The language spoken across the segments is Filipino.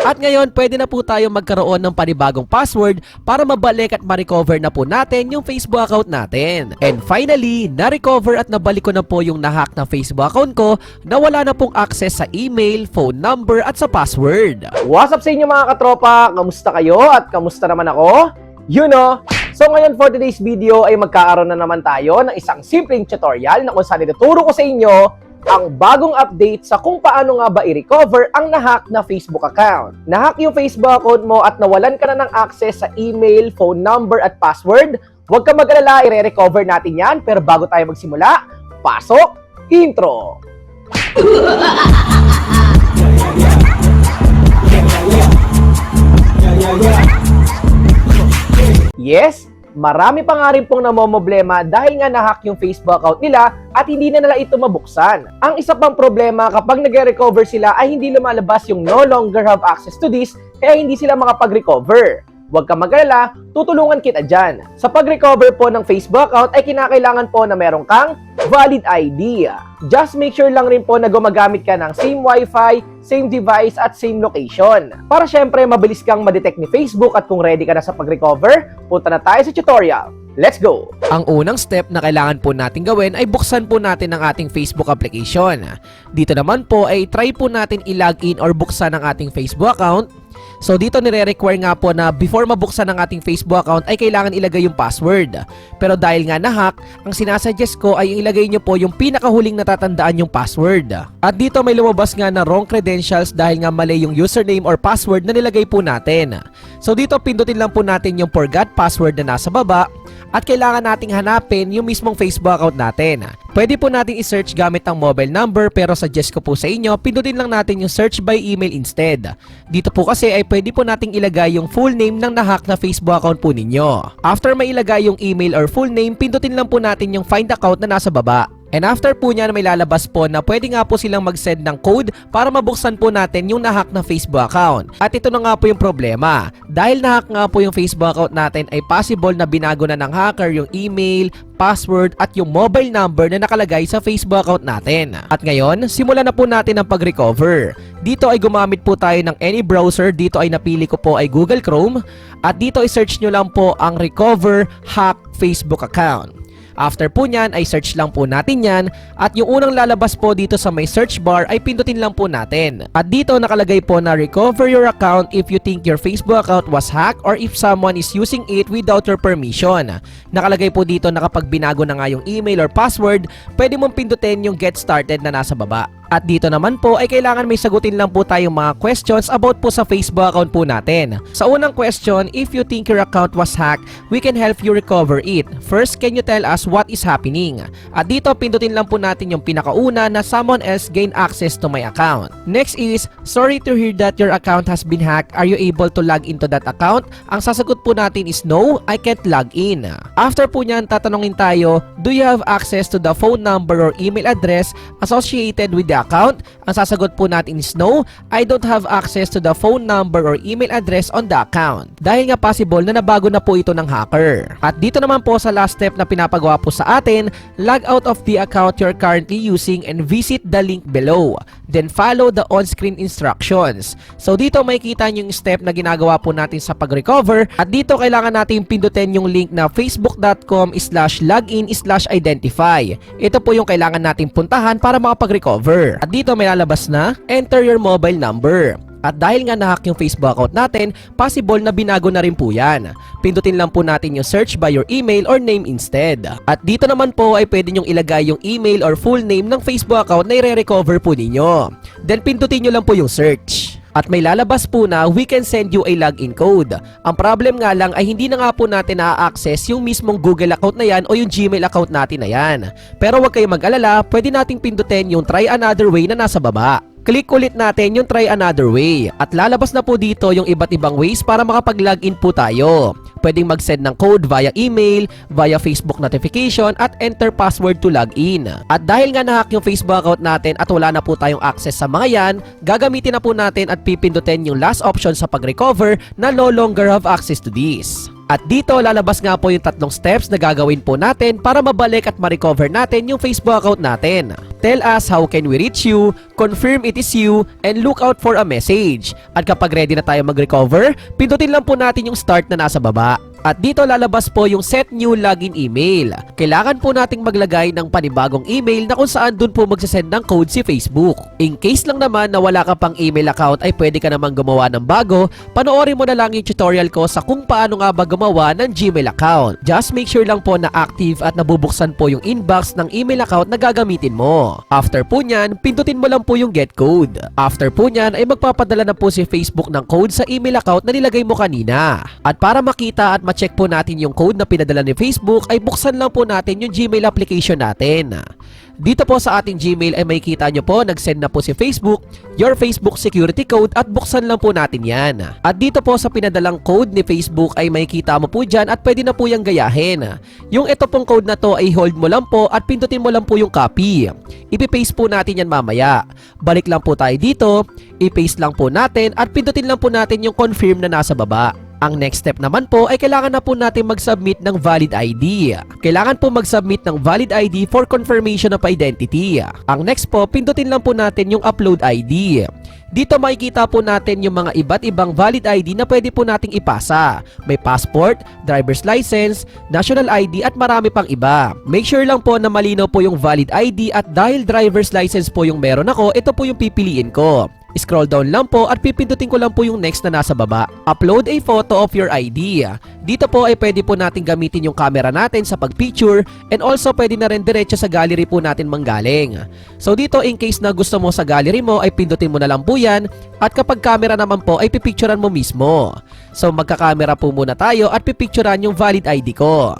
At ngayon, pwede na po tayo magkaroon ng panibagong password para mabalik at ma-recover na po natin yung Facebook account natin. And finally, na-recover at nabalik ko na po yung nahack na Facebook account ko na wala na pong access sa email, phone number at sa password. What's up sa inyo mga katropa? Kamusta kayo at kamusta naman ako? You know! So ngayon for today's video ay magkakaroon na naman tayo ng isang simpleng tutorial na kung saan ituturo ko sa inyo ang bagong update sa kung paano nga ba i-recover ang nahack na Facebook account. Nahack yung Facebook account mo at nawalan ka na ng access sa email, phone number at password, huwag ka mag-alala, i-recover natin yan. Pero bago tayo magsimula, pasok, intro! Yes, marami pa nga rin pong namomoblema dahil nga nahack yung Facebook account nila at hindi na nila ito mabuksan. Ang isa pang problema kapag nag-recover sila ay hindi lumalabas yung no longer have access to this kaya hindi sila makapag-recover. Huwag kang mag-alala, tutulungan kita dyan. Sa pag-recover po ng Facebook account ay kinakailangan po na meron kang valid ID. Just make sure lang rin po na gumagamit ka ng same Wi-Fi, same device at same location. Para syempre mabilis kang ma-detect ni Facebook at kung ready ka na sa pag-recover, punta na tayo sa tutorial. Let's go! Ang unang step na kailangan po natin gawin ay buksan po natin ang ating Facebook application. Dito naman po ay try po natin i-login or buksan ang ating Facebook account. So dito nire-require nga po na before mabuksan ang ating Facebook account ay kailangan ilagay yung password. Pero dahil nga nahack, ang sinasuggest ko ay ilagay nyo po yung pinakahuling natatandaan yung password. At dito may lumabas nga na wrong credentials dahil nga mali yung username or password na nilagay po natin. So dito pindutin lang po natin yung forgot password na nasa baba at kailangan nating hanapin yung mismong Facebook account natin. Pwede po natin i-search gamit ang mobile number pero suggest ko po sa inyo, pindutin lang natin yung search by email instead. Dito po kasi ay pwede po nating ilagay yung full name ng nahack na Facebook account po ninyo. After mailagay yung email or full name, pindutin lang po natin yung find account na nasa baba. And after po niya na may lalabas po na pwede nga po silang mag-send ng code para mabuksan po natin yung nahack na Facebook account. At ito na nga po yung problema. Dahil nahack nga po yung Facebook account natin ay possible na binago na ng hacker yung email, password at yung mobile number na nakalagay sa Facebook account natin. At ngayon, simulan na po natin ang pag-recover. Dito ay gumamit po tayo ng any browser. Dito ay napili ko po ay Google Chrome. At dito ay search nyo lang po ang recover hack Facebook account. After po nyan ay search lang po natin yan at yung unang lalabas po dito sa may search bar ay pindutin lang po natin. At dito nakalagay po na recover your account if you think your Facebook account was hacked or if someone is using it without your permission. Nakalagay po dito na kapag binago na nga yung email or password, pwede mong pindutin yung get started na nasa baba. At dito naman po ay kailangan may sagutin lang po tayong mga questions about po sa Facebook account po natin. Sa unang question, if you think your account was hacked, we can help you recover it. First, can you tell us what is happening? At dito pindutin lang po natin yung pinakauna na someone else gain access to my account. Next is, sorry to hear that your account has been hacked. Are you able to log into that account? Ang sasagot po natin is no, I can't log in. After po nyan, tatanungin tayo, do you have access to the phone number or email address associated with the account? Ang sasagot po natin is no, I don't have access to the phone number or email address on the account. Dahil nga possible na nabago na po ito ng hacker. At dito naman po sa last step na pinapagawa po sa atin, log out of the account you're currently using and visit the link below. Then follow the on-screen instructions. So dito makikita nyo yung step na ginagawa po natin sa pag-recover. At dito kailangan natin pindutin yung link na facebook.com/login/identify. Ito po yung kailangan natin puntahan para makapag-recover. At dito may lalabas na, enter your mobile number. At dahil nga nahack yung Facebook account natin, possible na binago na rin po yan. Pindutin lang po natin yung search by your email or name instead. At dito naman po ay pwede nyong ilagay yung email or full name ng Facebook account na i-recover po ninyo. Then pindutin nyo lang po yung search. At may lalabas po na we can send you a login code. Ang problem nga lang ay hindi na nga po natin na-access yung mismong Google account na yan o yung Gmail account natin na yan. Pero huwag kayong mag-alala, pwede nating pindutin yung try another way na nasa baba. Click ulit natin yung try another way at lalabas na po dito yung iba't ibang ways para makapag-login po tayo. Pwedeng mag-send ng code via email, via Facebook notification at enter password to log in. At dahil nga na-hack yung Facebook account natin at wala na po tayong access sa mga yan, gagamitin na po natin at pipindutin yung last option sa pag-recover na no longer have access to this. At dito lalabas nga po yung 3 steps na gagawin po natin para mabalik at ma-recover natin yung Facebook account natin. Tell us how can we reach you, confirm it is you, and look out for a message. At kapag ready na tayo mag-recover, pindutin lang po natin yung start na nasa baba. At dito lalabas po yung set new login email. Kailangan po nating maglagay ng panibagong email na kung saan dun po magsasend ng code si Facebook. In case lang naman na wala ka pang email account ay pwede ka namang gumawa ng bago, panoorin mo na lang yung tutorial ko sa kung paano nga ba gumawa ng Gmail account. Just make sure lang po na active at nabubuksan po yung inbox ng email account na gagamitin mo. After po nyan, pindutin mo lang po yung get code. After po nyan ay magpapadala na po si Facebook ng code sa email account na nilagay mo kanina. At para makita at ma-check po natin yung code na pinadala ni Facebook ay buksan lang po natin yung Gmail application natin. Dito po sa ating Gmail ay makikita nyo po nag-send na po si Facebook your Facebook security code at buksan lang po natin yan. At dito po sa pinadalang code ni Facebook ay makikita mo po dyan at pwede na po yung gayahin. Yung ito pong code na to ay hold mo lang po at pindutin mo lang po yung copy. Ipipaste po natin yan mamaya. Balik lang po tayo dito, i-paste lang po natin at pindutin lang po natin yung confirm na nasa baba. Ang next step naman po ay kailangan na po natin mag-submit ng valid ID. Kailangan po mag-submit ng valid ID for confirmation of identity. Ang next po, pindutin lang po natin yung upload ID. Dito makikita po natin yung mga iba't ibang valid ID na pwede po nating ipasa. May passport, driver's license, national ID at marami pang iba. Make sure lang po na malinaw po yung valid ID at dahil driver's license po yung meron ako, ito po yung pipiliin ko. Scroll down lang po at pipindutin ko lang po yung next na nasa baba. Upload a photo of your ID. Dito po ay pwede po natin gamitin yung camera natin sa pag-picture and also pwede na rin diretso sa gallery po natin manggaling. So dito in case na gusto mo sa gallery mo ay pindutin mo na lang po yan at kapag camera naman po ay pipicturean mo mismo. So magkakamera po muna tayo at pipicturean yung valid ID ko.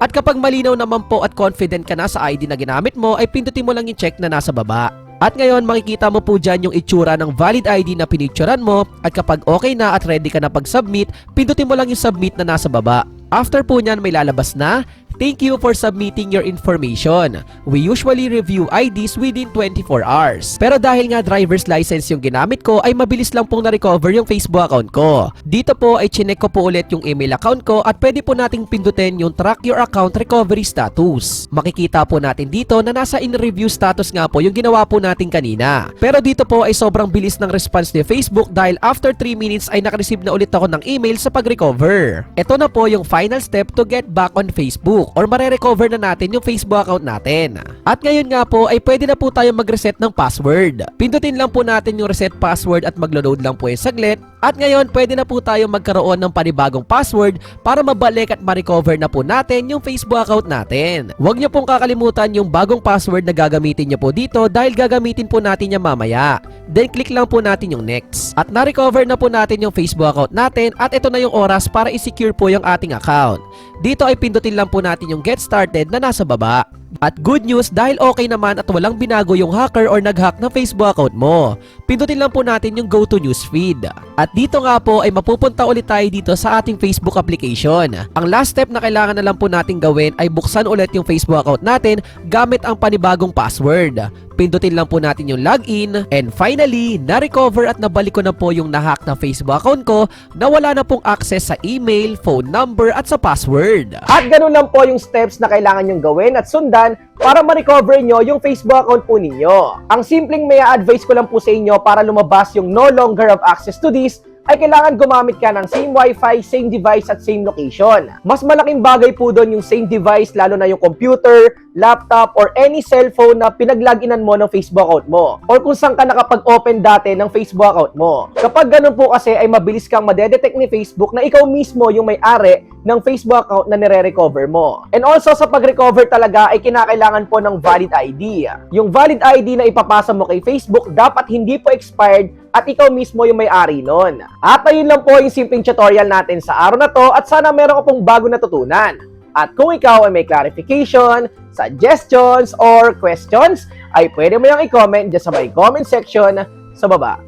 At kapag malinaw naman po at confident ka na sa ID na ginamit mo ay pindutin mo lang yung check na nasa baba. At ngayon makikita mo po dyan yung itsura ng valid ID na pinicturan mo at kapag okay na at ready ka na pag-submit, pindutin mo lang yung submit na nasa baba. After po nyan may lalabas na, thank you for submitting your information. We usually review IDs within 24 hours. Pero dahil nga driver's license yung ginamit ko ay mabilis lang pong na-recover yung Facebook account ko. Dito po ay chinek ko po ulit yung email account ko at pwede po nating pindutin yung track your account recovery status. Makikita po natin dito na nasa in review status nga po yung ginawa po natin kanina. Pero dito po ay sobrang bilis ng response ni Facebook dahil after 3 minutes ay nakareceive na ulit ako ng email sa pag-recover. Ito na po yung final step to get back on Facebook or mare-recover na natin yung Facebook account natin. At ngayon nga po ay pwede na po tayo mag-reset ng password. Pindutin lang po natin yung reset password at maglo-load lang po yung saglit. At ngayon pwede na po tayo magkaroon ng panibagong password para mabalik at ma-recover na po natin yung Facebook account natin. Huwag niyo pong kakalimutan yung bagong password na gagamitin niyo po dito dahil gagamitin po natin yan mamaya. Then click lang po natin yung next. At na-recover na po natin yung Facebook account natin at ito na yung oras para i-secure po yung ating account. Dito ay pindutin lang po natin yung get started na nasa baba. At good news dahil okay naman at walang binago yung hacker or nag-hack ng Facebook account mo. Pindutin lang po natin yung go to newsfeed. At dito nga po ay mapupunta ulit tayo dito sa ating Facebook application. Ang last step na kailangan na lang po natin gawin ay buksan ulit yung Facebook account natin gamit ang panibagong password. Pindutin lang po natin yung login and finally, na-recover at nabalik ko na po yung nahack na Facebook account ko na wala na pong access sa email, phone number at sa password. At ganun lang po yung steps na kailangan nyong gawin at sundan para ma-recover nyo yung Facebook account po ninyo. Ang simpleng may advice ko lang po sa inyo para lumabas yung no longer have access to this ay kailangan gumamit ka ng same Wi-Fi, same device at same location. Mas malaking bagay po doon yung same device lalo na yung computer, laptop, or any cellphone na pinag-loginan mo ng Facebook account mo. Or kung saan ka nakapag-open dati ng Facebook account mo. Kapag ganun po kasi ay mabilis kang madedetect ni Facebook na ikaw mismo yung may-ari ng Facebook account na nire-recover mo. And also sa pag-recover talaga ay kinakailangan po ng valid ID. Yung valid ID na ipapasa mo kay Facebook dapat hindi po expired at ikaw mismo yung may-ari nun. At ayun lang po yung simpleng tutorial natin sa araw na to at sana meron ka pong bago natutunan. At kung ikaw ay may clarification, suggestions, or questions, ay pwede mo yung i-comment dyan sa may comment section sa baba.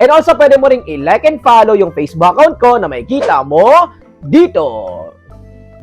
And also pwede mo ring i-like and follow yung Facebook account ko na makikita mo dito.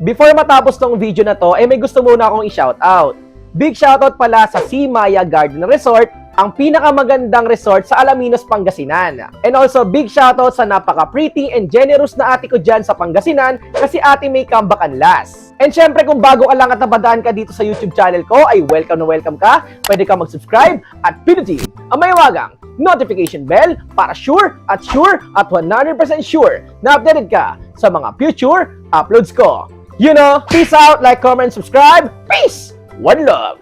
Before matapos tong video na to, may gusto muna akong i-shoutout. Big shoutout pala sa Sea Maya Garden Resort, ang pinakamagandang resort sa Alaminos, Pangasinan. And also, big shoutout sa napaka-pretty and generous na ate ko dyan sa Pangasinan kasi ate may comeback and last. And syempre, kung bago ka lang at nabadaan ka dito sa YouTube channel ko, ay welcome na welcome ka. Pwede ka mag-subscribe at pinutin ang mayawagang notification bell para sure at 100% sure na updated ka sa mga future uploads ko. You know, peace out, like, comment, subscribe. Peace! One love!